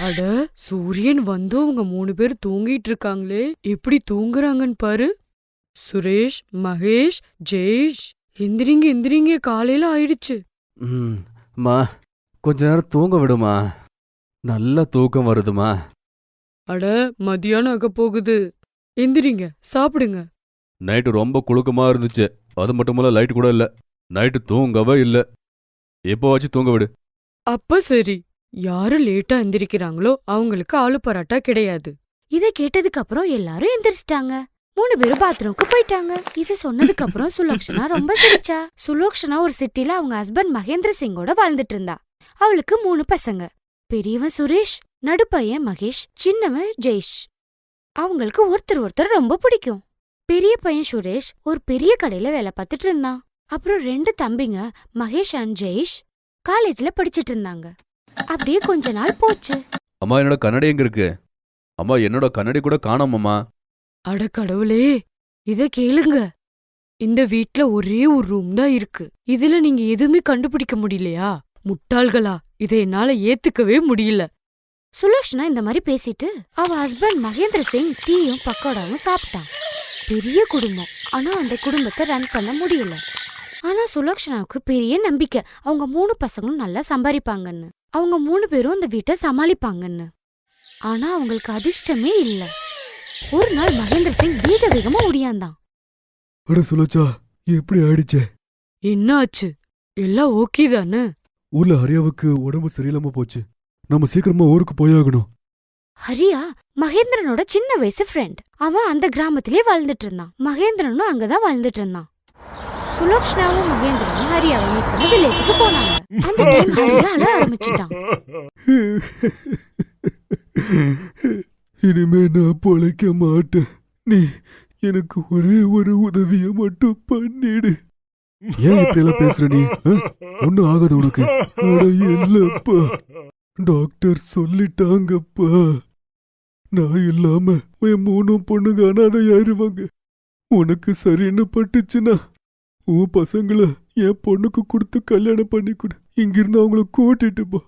அட, சூரியன் வந்து உங்க 3 பேர் தூங்கிட்டு இருக்காங்களே, எப்படி தூங்குறாங்கன்னு பாரு. சுரேஷ், மகேஷ், ஜெயேஷ், எந்திரிங்க எந்திரிங்க, காலையில ஆயிடுச்சு. மா, கொஞ்ச நேரம் தூங்க விடுமா. நல்ல தூக்கம் வருதுமா. அட, மதியானம் ஆக போகுது. எந்திரிங்க, சாப்பிடுங்க. நைட்டு ரொம்ப குளுக்கமா இருந்துச்சு. அது மட்டுமல்ல, லைட் கூட இல்ல. நைட்டு தூங்கவே இல்ல. எப்போவாச்சும் தூங்க விடு. அப்ப சரி. யாரு லேட்டா எந்திரிக்கிறாங்களோ அவங்களுக்கு ஆளு பராட்டா கிடையாது. இத கேட்டதுக்கு அப்புறம் எல்லாரும் எந்திரிச்சிட்டாங்க. 3 பேரும் பாத்ரூம்க்கு போயிட்டாங்க. இத சொன்னதுக்கு அப்புறம் சுலோக்ஷனா ரொம்ப சிரிச்சா. சுலோக்ஷனா ஒரு சிட்டில அவங்க ஹஸ்பண்ட் மகேந்திர சிங்கோட வாழ்ந்துட்டு இருந்தா. அவளுக்கு 3 பசங்க. பெரியவன் சுரேஷ், நடுப்பையன் மகேஷ், சின்னவன் ஜெய்ஷ். அவங்களுக்கு ஒருத்தர் ரொம்ப பிடிக்கும். பெரிய பையன் சுரேஷ் ஒரு பெரிய கடையில வேலை பார்த்துட்டு இருந்தான். அப்புறம் 2 தம்பிங்க மகேஷ் அண்ட் ஜெய்ஷ் காலேஜ்ல படிச்சிட்டு இருந்தாங்க. அப்படியே கொஞ்ச நாள் போச்சு. அம்மா, என்னோட கண்ணாடி எங்க இருக்கு? அம்மா, என்னோட கண்ணாடி கூட காணோமம்மா. அட கடவுளே, இத கேளுங்க. இந்த வீட்ல ஒரே ஒரு ரூம் தான் இருக்கு. இதுல நீங்க எதுவுமே கண்டுபிடிக்க முடியலையா? முட்டாள்களா, இதை என்னால ஏத்துக்கவே முடியல. சுலோக்ஷனா இந்த மாதிரி பேசிட்டு அவ ஹஸ்பண்ட் மகேந்திர சிங் டீயும் பக்கோடாவும் சாப்பிட்டான். பெரிய குடும்பம், ஆனா அந்த குடும்பத்தை ரன் பண்ண முடியல. ஆனா சுலோக்ஷனாவுக்கு பெரிய நம்பிக்கை, அவங்க 3 பசங்களும் நல்லா சம்பாதிப்பாங்கன்னு, அவங்க 3 பேரும் அந்த வீட்டை சமாளிப்பாங்கன்னு. ஆனா அவங்களுக்கு அதிர்ஷ்டமே இல்ல. ஒரு நாள் மகேந்திர சிங் வேக வேகமா ஓடியாந்தான். அட சுலோச்சா, எப்படி ஆயிடுச்சே? என்ன ஆச்சு? எல்லாம் ஓகே தானே? ஊர்ல ஹரியாவுக்கு உடம்பு சரியில்லாம போச்சு. நம்ம சீக்கிரமா ஊருக்கு போயாகணும். ஹரியா மகேந்திரனோட சின்ன வயசு ஃப்ரெண்ட். அவன் அந்த கிராமத்திலே வாழ்ந்துட்டு இருந்தான். மகேந்திரனும் அங்கதான் வாழ்ந்துட்டு இருந்தான். சுலோக்ஷனாவும் மகேந்திரனும் ஹரியாவை மீட் பண்ண வில்லேஜுக்கு போனாங்க. அந்த டைம் ஹரியா அழ ஆரம்பிச்சிட்டான். இனிமே நான் பொழைக்க மாட்டேன். நீ எனக்கு ஒரே ஒரு உதவிய மட்டும் பண்ணிடு. ஏன் இப்படியெல்லாம் பேசுற நீ? ஒன்னும் ஆகாது உனக்கு. அட இல்லப்பா, டாக்டர் சொல்லிட்டாங்கப்பா. நான் இல்லாம என் 3 பொண்ணுங்க அனாதையாயிருவாங்க. உனக்கு சரின்னு பட்டுச்சுன்னா உன் பசங்களை என் பொண்ணுக்கு கொடுத்து கல்யாணம் பண்ணி கொடு. இங்கிருந்து அவங்கள கூட்டிட்டு போ.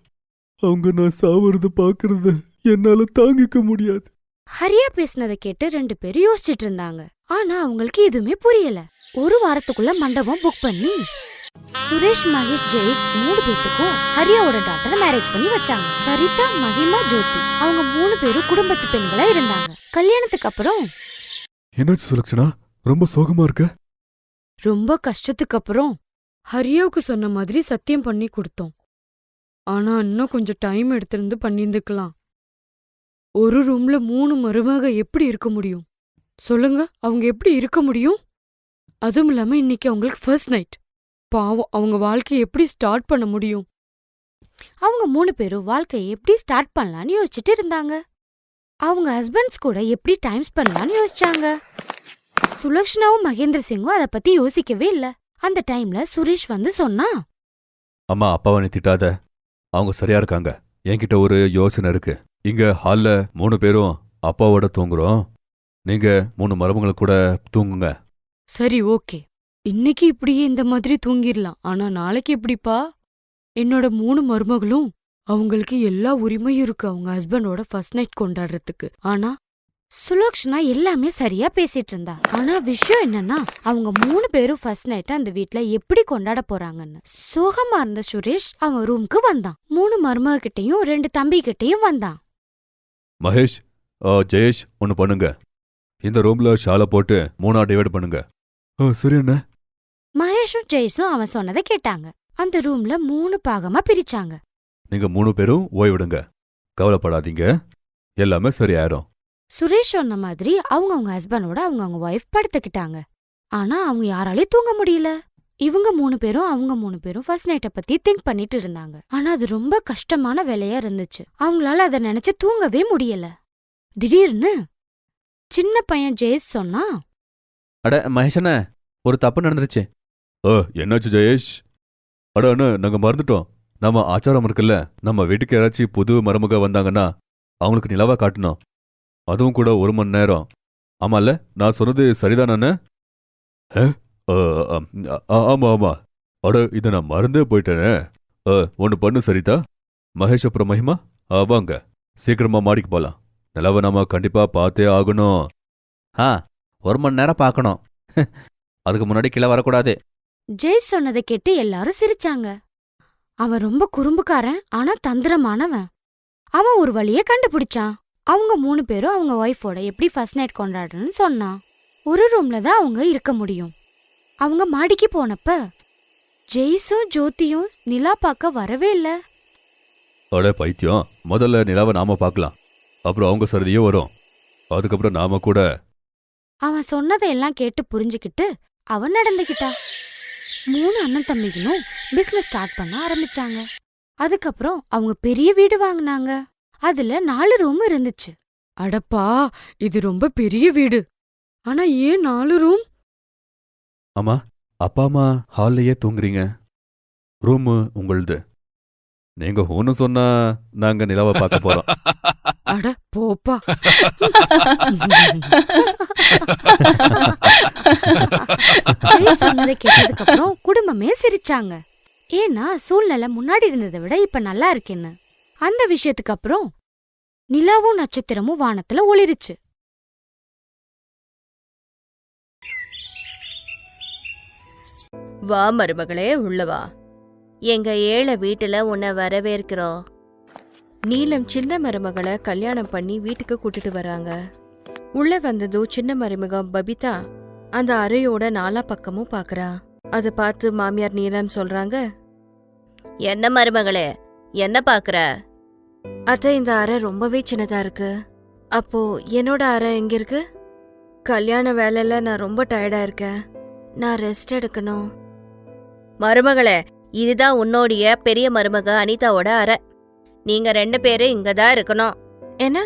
அவங்க நான் சாவறத பாக்குறத என்னால தாங்கிக்க முடியாது. ஹரியா பேசினதை கேட்டு 2 பேரும் யோசிச்சுட்டு இருந்தாங்க. ஆனா அவங்களுக்கு எதுவுமே புரியல. ஒரு வாரத்துக்குள்ள மண்டபம் புக் பண்ணி சுரேஷ், மகேஷ், ஜெய்ஸ் 3 பேத்துக்கும் ஹரியாவோட டாக்டரை மேரேஜ் பண்ணி வச்சாங்க. சரிதா, மகிமா, ஜோதி அவங்க 3 பேரும் குடும்பத்து பெண்களா இருந்தாங்க. கல்யாணத்துக்கு அப்புறம் என்னாச்சு சுலக்ஷனா, ரொம்ப சோகமா இருக்க? ரொம்ப கஷ்டத்துக்கு அப்புறம் ஹரியாவுக்கு சொன்ன மாதிரி சத்தியம் பண்ணி கொடுத்தோம். ஆனா இன்னும் கொஞ்சம் டைம் எடுத்திருந்து பண்ணியிருந்துக்கலாம். ஒரு ரூம்ல 3 மருமக எப்படி இருக்க முடியும் சொல்லுங்க? அவங்க எப்படி இருக்க முடியும்? அதுவும் இல்லாம இன்னைக்கு அவங்களுக்கு ஃபர்ஸ்ட் நைட். பாவம், அவங்க வாழ்க்கையை எப்படி ஸ்டார்ட் பண்ண முடியும்? அவங்க 3 பேரும் வாழ்க்கையை எப்படி ஸ்டார்ட் பண்ணலான்னு யோசிச்சுட்டு இருந்தாங்க. அவங்க ஹஸ்பண்ட்ஸ் கூட எப்படி டைம் ஸ்பெண்ட் பண்ணலான்னு யோசிச்சாங்க. சுலக்ஷனாவும் மகேந்திர சிங்கும் அதை பத்தி யோசிக்கவே இல்ல. அந்த டைம்ல சுரேஷ் வந்து சொன்னா, அம்மா, அப்பாவை நீ திட்டாத. அவங்க சரியா இருக்காங்க. என்கிட்ட ஒரு யோசனை இருக்கு. இங்க ஹால்ல 3 பேரும் அப்பாவோட தூங்குறோம். நீங்க 3 மருமகளை கூட தூங்குங்க. சரி, ஓகே. இன்னைக்கு இப்படியே இந்த மாதிரி தூங்கிடலாம். ஆனா நாளைக்கு எப்படிப்பா? என்னோட 3 மருமகளும் அவங்களுக்கு எல்லா உரிமையும் இருக்கு அவங்க ஹஸ்பண்டோட ஃபர்ஸ்ட் நைட் கொண்டாடுறதுக்கு. ஆனா சுலோக்ஷனா எல்லாமே சரியா பேசிட்டு இருந்தா. ஆனா விஷயம் என்னன்னா, அவங்க 3 பேரும் ஃபர்ஸ்ட் நைட் அந்த வீட்ல எப்படி கொண்டாட போறாங்கன்னு. சோகமா இருந்த சுரேஷ் அவன் ரூம்க்கு வந்தான். 3 மருமக கிட்டையும் 2 தம்பி கிட்டையும் வந்தான். மகேஷ், ஜெயேஷ், ஒன்னு பண்ணுங்க. இந்த ரூம்ல ஷாலை போட்டு 3ஆ டிவைட் பண்ணுங்க. சரி அண்ணா. மகேஷும் ஜெய்ஸும் அவன் சொன்னதை கேட்டாங்க. அந்த ரூம்ல 3 பாகமா பிரிச்சாங்க. நீங்க 3 பேரும் ஓய்விடுங்க. கவலைப்படாதீங்க, எல்லாமே சரியாயிரும். சுரேஷ் சொன்ன மாதிரி அவங்க ஹஸ்பண்டோட அவங்க ஒய்ஃப் படுத்துக்கிட்டாங்க. ஆனா அவங்க யாராலையும் தூங்க முடியல. இவங்க 3 பேரும் அவங்க 3 பேரும் ஃபர்ஸ்ட் நைட்டை பத்தி திங்க் பண்ணிட்டு இருந்தாங்க. ஆனா அது ரொம்ப கஷ்டமான வேலையா இருந்துச்சு. அவங்களால அதை நினைச்சு தூங்கவே முடியல. திடீர்னு சின்ன பையன் ஜெயேஷ் சொன்னா, அட மகேஷண்ண, ஒரு தப்பு நடந்துருச்சு. என்னாச்சு ஜெயேஷ்? அட அண்ணா, நாங்க மறந்துட்டோம். நம்ம ஆச்சாரம் இருக்குல்ல, நம்ம வீட்டுக்கு யாராச்சும் புது மருமக வந்தாங்கன்னா அவங்களுக்கு நிலவா காட்டணும். அதுவும் கூட 1 மணி நேரம். ஆமால, நான் சொன்னது சரிதானே? ஆமா ஆமா. அட, இதை நான் மறந்தே போயிட்டேனே. ஒன்னு பண்ணு சரிதா. மகேஷ் அப்புறம் மகிமா வாங்க. சீக்கிரமா மாடிக்கு போலாம். நிலவை நாம கண்டிப்பா பார்த்தே ஆகணும். 1 மணி நேரம் பார்க்கணும். அதுக்கு முன்னாடி கீழே வரக்கூடாது. ஜெய் சொன்னதை கேட்டு எல்லாரும் சிரிச்சாங்க. அவன் ரொம்ப குறும்புக்காரன், ஆனா தந்திரமானவன். அவன் ஒரு வழிய கண்டுபிடிச்சான். அவங்க 3 பேரும் அவங்க ஒய்ஃபோட எப்படி ஃபர்ஸ்ட் நைட் கொண்டாடுறன்னு சொன்னான். ஒரு ரூம்ல தான் அவங்க இருக்க முடியும். அவங்க மாடிக்கு போனப்ப ஜெய்ஸும் ஜோதியும் நிலா பார்க்க வரவே இல்ல. அட பைத்தியம், முதல்ல நிலாவை நாம பார்க்கலாம். அப்புறம் அவங்க சரதியும் வரும். அதுக்கப்புறம் நாம கூட. அவன் சொன்னதையெல்லாம் கேட்டு புரிஞ்சுக்கிட்டு அவன் நடந்துகிட்டா. 3 அண்ணன் தம்பிகளும் பிசினஸ் ஸ்டார்ட் பண்ண ஆரம்பிச்சாங்க. அதுக்கப்புறம் அவங்க பெரிய வீடு வாங்கினாங்க. அதுல 4 ரூம் இருந்துச்சு. அடப்பா, இது ரொம்ப பெரிய வீடு. ஆனா ஏன் 4 ரூம்? ஆமா, அப்பா அம்மா ஹால்லையே தூங்குறீங்க. ரூமு உங்களுது. நீங்க ஒன்னு சொன்னா நாங்க நிலாவை பார்க்க போறோம். அட போப்பா. ஜெய் சொன்னதை கேட்டதுக்கு அப்புறம் குடும்பமே சிரிச்சாங்க. ஏன்னா சூழ்நிலை முன்னாடி இருந்ததை விட இப்ப நல்லா இருக்கேன்னு. அந்த விஷயத்துக்கு அப்புறம் நிலாவும் நட்சத்திரமும் வானத்துல ஒளிருச்சு. வா மருமகளே, உள்ளவா. எங்க ஏழை வீட்டுல உன்னை வரவேற்கிறோம். நீலம் சின்ன மருமகளை கல்யாணம் பண்ணி வீட்டுக்கு கூட்டிட்டு வராங்க. உள்ள வந்ததும் சின்ன மருமகம் பபிதா அந்த அறையோட 4 பக்கமும் பாக்குறா. அதை பார்த்து மாமியார் நீலம் சொல்றாங்க, என்ன மருமகளே, என்ன பாக்குற? அத்தை, இந்த அறை ரொம்பவே சின்னதா இருக்கு. அப்போ என்னோட அறை எங்க இருக்கு? கல்யாண வேலையில நான் ரொம்ப டயர்டா இருக்கேன். நான் ரெஸ்ட் எடுக்கணும். மருமகளே, இதுதான் உன்னோடைய பெரிய மருமக அனிதாவோட அறை. நீங்க 2 பேரும் இங்கதான் இருக்கணும். என்ன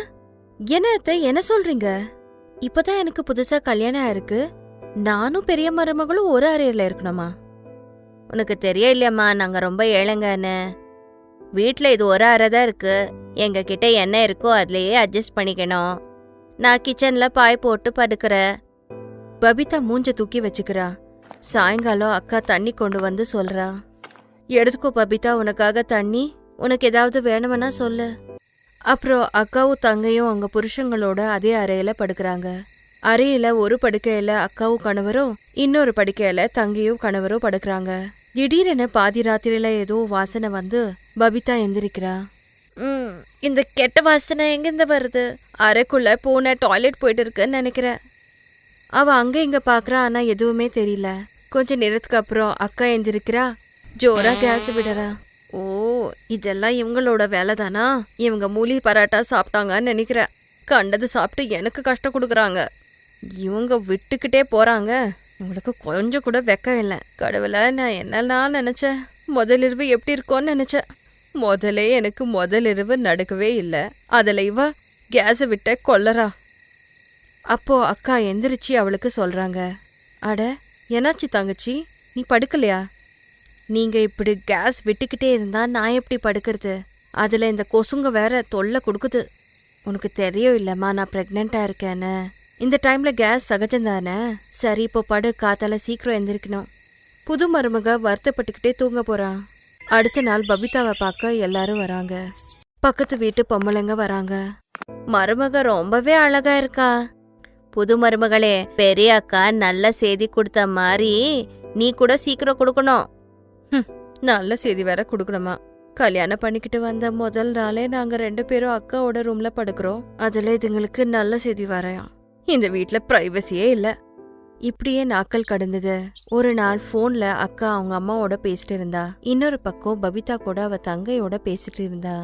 என்ன அத்தை, என்ன சொல்றீங்க? இப்பதான் எனக்கு புதுசா கல்யாணம் ஆயிருக்கு. நானும் பெரிய மருமகளும் ஒரு அறையில இருக்கணுமா? உனக்கு தெரியலையம்மா, நாங்க ரொம்ப ஏழைங்கன்னு. வீட்டுல இது ஒரு அறை தான் இருக்கு. எங்க கிட்ட என்ன இருக்கோ அதுலயே அட்ஜஸ்ட் பண்ணிக்கணும். நான் கிச்சன்ல பாய் போட்டு படுக்கிறேன். பபிதா மூஞ்ச தூக்கி வச்சுக்கிறா. சாயங்காலம் அக்கா தண்ணி கொண்டு வந்து சொல்றா. எடுத்துக்கோ பபிதா, உனக்காக தண்ணி. உனக்கு ஏதாவது வேணும்னா சொல்லு. அப்புறம் அக்காவும் தங்கையும் அவங்க புருஷங்களோட அதே அறையில படுக்கிறாங்க. அறையில ஒரு படுக்கையில அக்காவும் கணவரும், இன்னொரு படுக்கையில தங்கையும் கணவரும் படுக்கிறாங்க. திடீரென பாதி ராத்திரியில ஏதோ வாசனை வந்து பபிதா எந்திரிக்கிறா. இந்த கெட்ட வாசனை எங்கிருந்து வருது? அறைக்குள்ள பூனை டாய்லெட் போயிட்டு இருக்குன்னு நினைக்கிறேன். அவ அங்க இங்க பாக்குறா, ஆனா எதுவுமே தெரியல. கொஞ்ச நேரத்துக்கு அப்புறம் அக்கா எந்திரிக்கிறா. ஜோரா கேஸ் விடுறா. ஓ, இதெல்லாம் இவங்களோட வேலை தானா? இவங்க மூலி பராட்டா சாப்பிட்டாங்கன்னு நினைக்கிறேன். கண்டது சாப்பிட்டு எனக்கு கஷ்டம் கொடுக்குறாங்க. இவங்க விட்டுக்கிட்டே போறாங்க. இவங்களுக்கு கொஞ்சம் கூட வெக்கம் இல்லை. கடவுளை, நான் என்னெல்லாம் நினைச்சேன். முதலிரவு எப்படி இருக்கும்னு நினைச்சேன். முதலே எனக்கு முதலிரவு நடக்கவே இல்லை. அதுல இவ கேஸை விட்ட கொல்லறா. அப்போ அக்கா எந்திரிச்சு அவளுக்கு சொல்றாங்க, அட என்னாச்சு தங்கச்சி, நீ படுக்கலையா? நீங்க இப்படி கேஸ் விட்டுக்கிட்டே இருந்தா நான் எப்படி படுக்கிறது? அதுல இந்த கொசுங்க வேற தொல்லை கொடுக்குது. உனக்கு தெரியும் இல்லம்மா, நான் பிரெக்னெண்டா இருக்கேன்னு. இந்த டைம்ல கேஸ் சகஜம்தானே. சரி, இப்போ படு, காத்தால சீக்கிரம் எந்திரிக்கணும். புது மருமக வருத்தப்பட்டுக்கிட்டே தூங்க போறான். அடுத்த நாள் பபிதாவை பார்க்க எல்லாரும் வராங்க. பக்கத்து வீட்டு பொம்பளைங்க வராங்க. மருமக ரொம்பவே அழகா இருக்கா. புது மருமகளே, பெரிய அக்கா நல்ல செய்தி கொடுத்த மாதிரி நீ கூட சீக்கிரம் கொடுக்கணும். நல்ல செய்தி வேற கொடுக்கணுமா? கல்யாணம் பண்ணிக்கிட்டு வந்த முதல் நாளே நாங்க 2 பேரும் அக்காவோட ரூம்ல படுக்கிறோம். அதுல இதுங்களுக்கு நல்ல செய்தி வரையா? இந்த வீட்ல பிரைவசியே இல்ல. இப்படியே நாட்கள் கடந்தது. ஒரு நாள் போன்ல அக்கா அவங்க அம்மாவோட பேசிட்டு இருந்தா. இன்னொரு பக்கம் பபிதா கூட அவ தங்கையோட பேசிட்டு இருந்தா.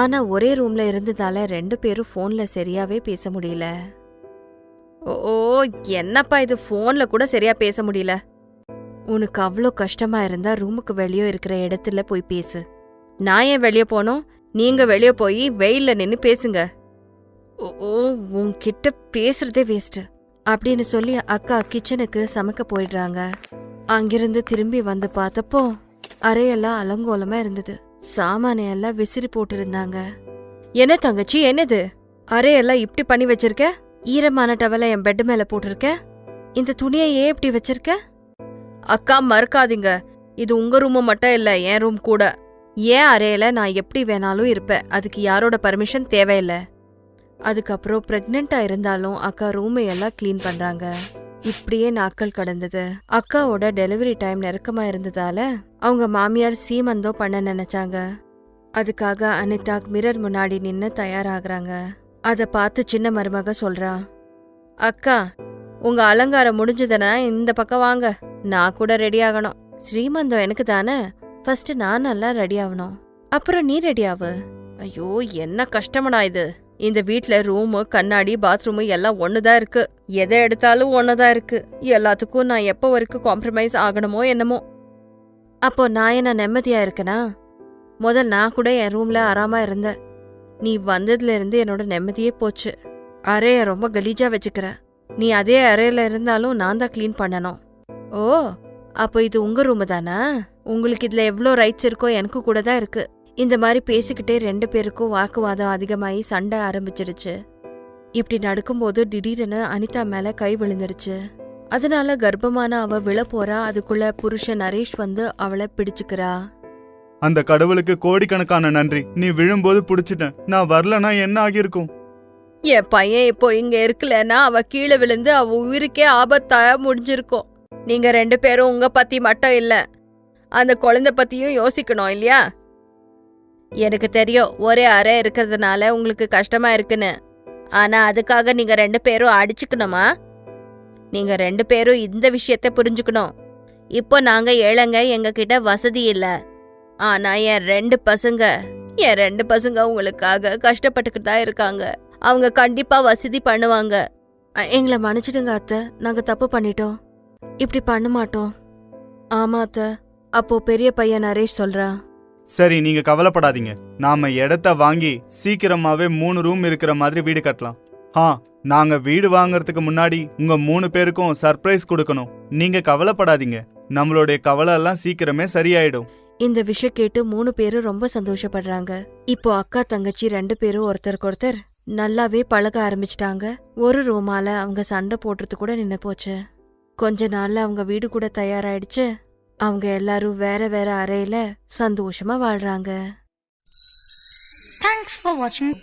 ஆனா ஒரே ரூம்ல இருந்ததால 2 பேரும் போன்ல சரியாவே பேச முடியல. ஓ, என்னப்பா இது, போன்ல கூட சரியா பேச முடியல? உனக்கு அவ்வளோ கஷ்டமா இருந்தா ரூமுக்கு வெளியே இருக்கிற இடத்துல போய் பேசு. நான் ஏன் வெளியே போனோம்? நீங்க வெளியே போய் வெயில்ல நின்னு பேசுங்க. ஓ, உன்கிட்ட பேசுறதே வேஸ்ட் அப்படின்னு சொல்லி அக்கா கிச்சனுக்கு சமைக்க போயிடுறாங்க. அங்கிருந்து திரும்பி வந்து பார்த்தப்போ அறையெல்லாம் அலங்கோலமா இருந்தது. சாமானையெல்லாம் விசிறி போட்டு இருந்தாங்க. என்ன தங்கச்சி, என்னது அறையெல்லாம் இப்படி பண்ணி வச்சிருக்க? ஈரமான டவலை என் பெட் மேல போட்டிருக்க. இந்த துணியை ஏன் இப்படி வச்சிருக்க? அக்கா, மறக்காதீங்க, இது உங்க ரூம் மட்டும் இல்ல, என் ரூம் கூட. ஏன் அறையில நான் எப்படி வேணாலும் இருப்பேன், அதுக்கு யாரோட பர்மிஷன் தேவையில்லை. அதுக்கப்புறம் பிரெக்னெண்டா இருந்தாலும் அக்கா ரூமை எல்லாம் கிளீன் பண்றாங்க. இப்படியே நாட்கள் கடந்தது. அக்காவோட டெலிவரி டைம் நெருக்கமா இருந்ததால அவங்க மாமியார் சீமந்தம் பண்ண நினைச்சாங்க. அதுக்காக அனிதா மிரர் முன்னாடி நின்னு தயாராகிறாங்க. அத பார்த்து சின்ன மருமக சொல்றா, அக்கா உங்க அலங்காரம் முடிஞ்சதுன்னா இந்த பக்கம் வாங்க, நான் கூட ரெடி ஆகணும். ஸ்ரீமந்தம் எனக்கு தானே, ஃபர்ஸ்ட் நான் நல்லா ரெடி ஆகணும், அப்புறம் நீ ரெடி ஆகு. ஐயோ என்ன கஷ்டமடா இது. இந்த வீட்ல ரூமு கண்ணாடி பாத்ரூமு எல்லாம் ஒண்ணுதான் இருக்கு, எதை எடுத்தாலும் ஒண்ணுதான் இருக்கு. எல்லாத்துக்கும் நான் எப்போ வரைக்கும் காம்ப்ரமைஸ் ஆகணுமோ என்னமோ. அப்போ நான் என்ன நிம்மதியா இருக்கனா? முதல் நான் கூட என் ரூம்ல ஆறாம இருந்தேன். நீ வந்ததுல இருந்து என்னோட நிம்மதியே போச்சு. அறைய ரொம்ப கலீஜா வச்சுக்கிற. நீ அதே அறையில இருந்தாலும் நான் தான் கிளீன் பண்ணணும். ஓ அப்போ இது உங்க ரூமு தானா? உங்களுக்கு இதுல எவ்வளோ ரைட்ஸ் இருக்கோ எனக்கு கூட தான் இருக்கு. இந்த மாதிரி பேசிக்கிட்டே 2 பேருக்கும் வாக்குவாதம் அதிகமாகி சண்டை ஆரம்பிச்சிடுச்சு. இப்படி நடக்கும்போது திடீரென அனிதா மேல கை விழுந்துடுச்சு. அதனால கர்ப்பமான அவ விழ போறா. அதுக்குள்ள புருஷன் நரேஷ் வந்து அவளை பிடிச்சுக்கிறா. அந்த கடவுளுக்கு கோடிக்கணக்கான நன்றி. நீ விழும்போது புடிச்சிட்டேன். நான் வரலனா என்ன ஆகியிருக்கும்? என் பையன் இப்போ இங்க இருக்கலன்னா அவ கீழே விழுந்து அவ உயிருக்கே ஆபத்தா முடிஞ்சிருக்கும். நீங்க 2 பேரும் உங்க பத்தி மட்டும் இல்ல, அந்த குழந்தை பத்தியும் யோசிக்கணும் இல்லையா? எனக்கு தெரியும் ஒரே அறை இருக்கிறதுனால உங்களுக்கு கஷ்டமா இருக்குன்னு. ஆனா அதுக்காக நீங்க 2 பேரும் அடிச்சுக்கணுமா? நீங்க 2 பேரும் இந்த விஷயத்த புரிஞ்சுக்கணும். இப்போ நாங்க ஏழைங்க, எங்க கிட்ட வசதி இல்ல. ஆனா என் 2 பசங்க உங்களுக்காக கஷ்டப்பட்டுக்கிட்டு தான் இருக்காங்க. அவங்க கண்டிப்பா வசதி பண்ணுவாங்க. எங்களை மன்னிச்சிடுங்க அத்தை, நாங்க தப்பு பண்ணிட்டோம். இப்படி பண்ண மாட்டோம். ஆமா அத்தை. அப்போ பெரிய பையன் நரேஷ் சொல்றா, சரி நீங்க கவலைப்படாதீங்க. நாம இடத்த வாங்கி சீக்கிரமாவே 3 ரூம் இருக்கிற மாதிரி வீடு கட்டலாம். நாங்க வீடு வாங்கறதுக்கு முன்னாடி உங்க 3 பேருக்கும் சர்ப்ரைஸ் கொடுக்கணும். நீங்க கவலைப்படாதீங்க, நம்மளுடைய கவலை எல்லாம் சீக்கிரமே சரியாயிடும். இந்த விஷயம் கேட்டு 3 பேரும் ரொம்ப சந்தோஷப்படுறாங்க. இப்போ அக்கா தங்கச்சி 2 பேரும் ஒருத்தருக்கு ஒருத்தர் நல்லாவே பழக ஆரம்பிச்சிட்டாங்க. ஒரு ரூமால அவங்க சண்டை போடுறது கூட நின்னு போச்சு. கொஞ்ச நாள்ல அவங்க வீடு கூட தயாராயிடுச்சு. அவங்க எல்லாரும் வேற வேற அறையில சந்தோஷமா வாழ்றாங்க. Thanks for watching.